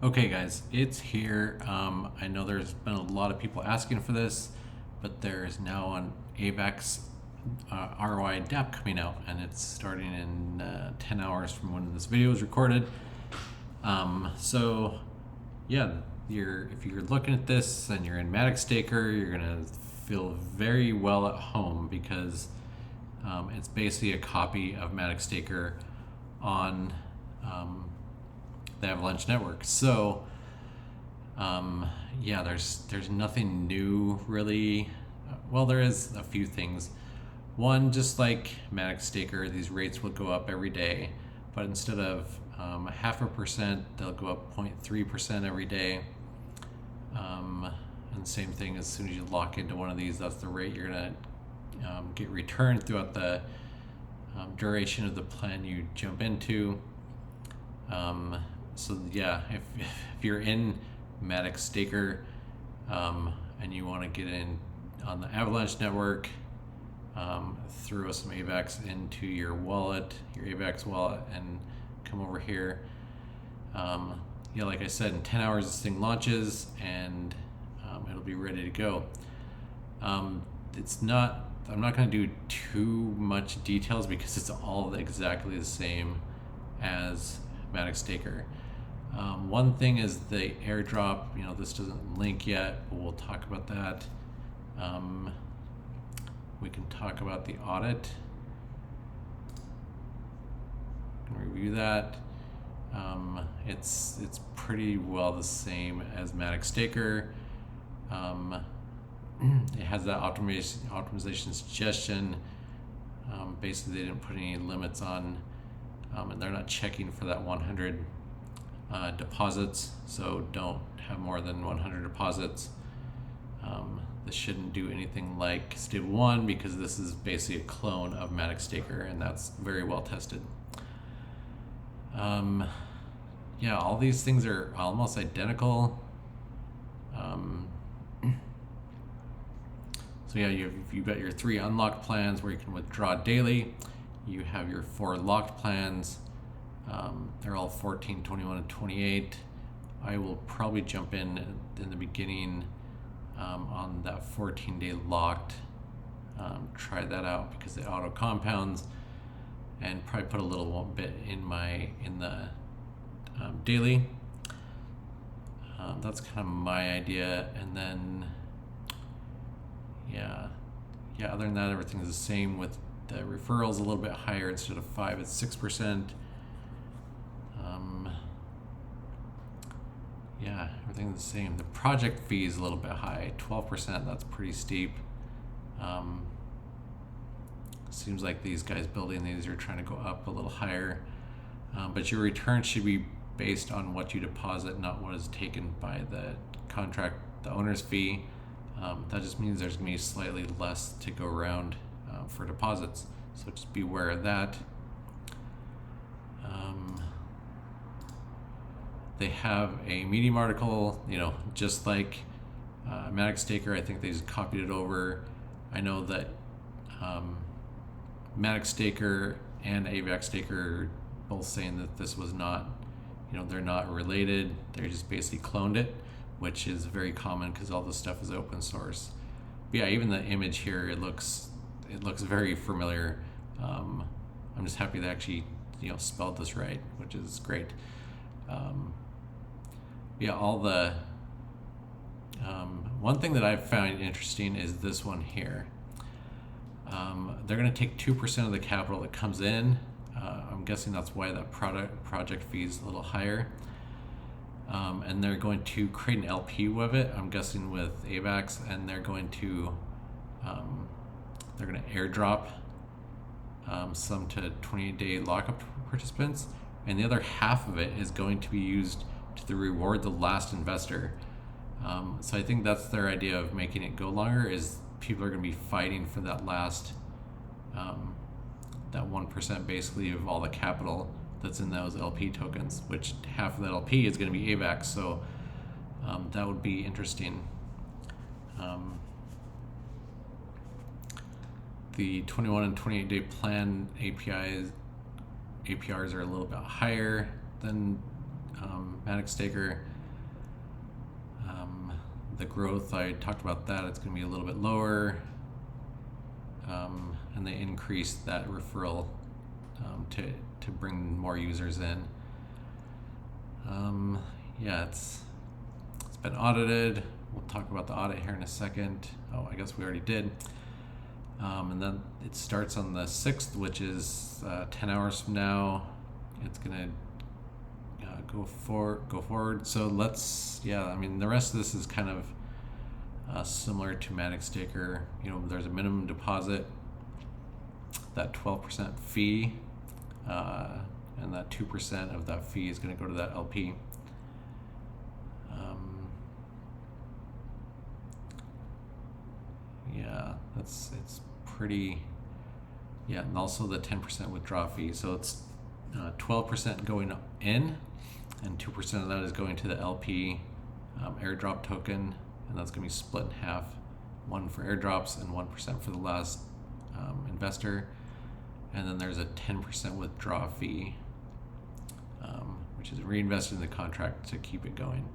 Okay, guys, it's here. I know there's been a lot of people asking for this, but there's now an AVAX ROI dapp coming out, and it's starting in 10 hours from when this video is recorded. So, yeah, if you're looking at this and you're in AVAX Staker, you're gonna feel very well at home because it's basically a copy of AVAX Staker on the Avalanche network. So, yeah, there's nothing new really. Well, there is a few things. One, just like AVAX Staker, these rates will go up every day, but instead of 0.5%, they'll go up 0.3% every day. And same thing, as soon as you lock into one of these, that's the rate you're gonna get returned throughout the duration of the plan you jump into. So yeah, if you're in AVAX Staker and you want to get in on the Avalanche network, throw some AVAX into your wallet, your AVAX wallet, and come over here. Yeah, like I said, in 10 hours this thing launches and it'll be ready to go. I'm not going to do too much details because it's all exactly the same as AVAX Staker. One thing is the airdrop. This doesn't link yet, but we'll talk about that. We can talk about the audit and review that. It's pretty well the same as AVAX Staker. It has that optimization suggestion. Basically, they didn't put any limits on, and they're not checking for that 100 deposits, so don't have more than 100 deposits. This shouldn't do anything like Stable 1 because this is basically a clone of AVAX Staker, and that's very well tested. Yeah, all these things are almost identical. So yeah, you've got your 3 unlocked plans where you can withdraw daily. You have your 4 locked plans. They're all 14, 21, and 28. I will probably jump in the beginning on that 14-day locked. Try that out because it auto compounds, and probably put a little bit in the daily. That's kind of my idea, and then yeah. Other than that, everything's the same with the referrals a little bit higher. Instead of 5, it's 6%. Yeah, everything's the same. The project fee is a little bit high, 12%. That's pretty steep. Seems like these guys building these are trying to go up a little higher. But your return should be based on what you deposit, not what is taken by the contract, the owner's fee. That just means there's going to be slightly less to go around for deposits. So just be aware of that. They have a Medium article, just like AVAX Staker. I think they just copied it over. I know that AVAX Staker and AVAX Staker are both saying that this was not, they're not related. They just basically cloned it, which is very common because all this stuff is open source. But yeah, even the image here, it looks very familiar. I'm just happy they actually spelled this right, which is great. Yeah, all the one thing that I've found interesting is this one here. They're going to take 2% of the capital that comes in. I'm guessing that's why that project fee is a little higher. And they're going to create an LP with it, I'm guessing with AVAX, and they're going to airdrop some to 28-day lockup participants, and the other half of it is going to be used to reward the last investor. So I think that's their idea of making it go longer, is people are going to be fighting for that last that 1% basically of all the capital that's in those LP tokens, which half of that LP is going to be AVAX. So that would be interesting. The 21 and 28-day plan APRs are a little bit higher than Matic Staker. The growth, I talked about that, it's going to be a little bit lower, and they increased that referral to bring more users in. Yeah, it's been audited. We'll talk about the audit here in a second. Oh, I guess we already did. And then it starts on the 6th, which is 10 hours from now. It's gonna go forward. So the rest of this is kind of similar to Matic Staker. There's a minimum deposit, that 12% fee, and that 2% of that fee is going to go to that LP. Yeah, it's pretty. Yeah, and also the 10% withdraw fee. So it's 12% going in, and 2% of that is going to the LP airdrop token, and that's going to be split in half, 1 for airdrops and 1% for the last investor. And then there's a 10% withdraw fee, which is reinvested in the contract to keep it going.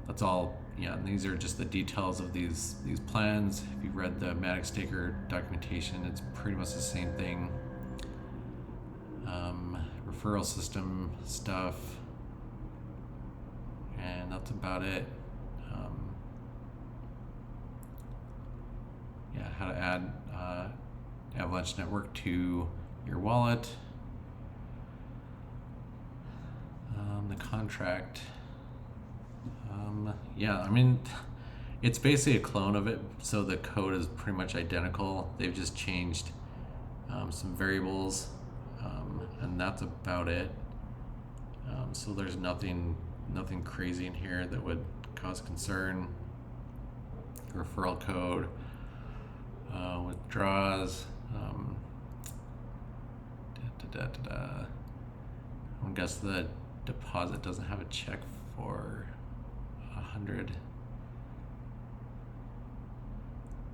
That's all. Yeah, and these are just the details of these plans. If you've read the Matic Staker documentation, it's pretty much the same thing. Referral system stuff, and that's about it. Yeah, how to add Avalanche Network to your wallet. The contract. Yeah, it's basically a clone of it, so the code is pretty much identical. They've just changed some variables, and that's about it. So there's nothing crazy in here that would cause concern. Referral code, withdraws. I guess the deposit doesn't have a check for 100.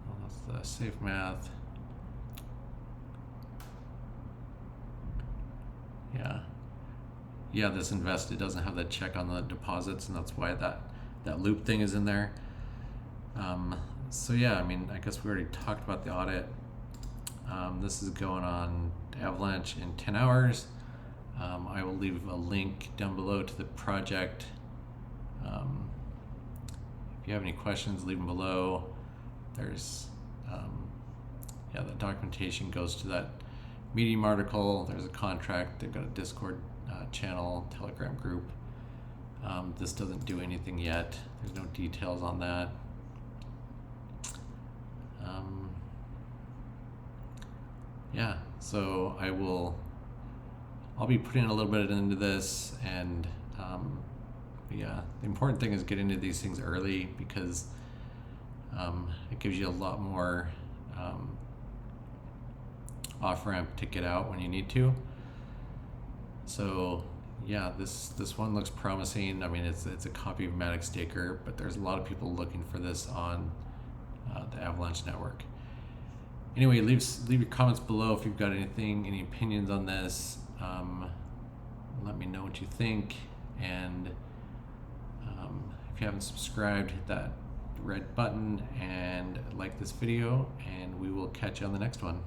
Well, that's the safe math. Yeah, this invested doesn't have that check on the deposits, and that's why that loop thing is in there. So yeah, I guess we already talked about the audit. This is going on Avalanche in 10 hours. I will leave a link down below to the project. If you have any questions, leave them below. There's, the documentation goes to that Medium article. There's a contract. They've got a Discord channel, Telegram group. This doesn't do anything yet. There's no details on that. Yeah, so I'll be putting a little bit into this, and the important thing is getting into these things early, because it gives you a lot more off-ramp to get out when you need to. So yeah, this one looks promising. It's a copy of Matic Staker, but there's a lot of people looking for this on the Avalanche network. Anyway, leave your comments below if you've got any opinions on this. Let me know what you think, and if you haven't subscribed, hit that red button and like this video, and we will catch you on the next one.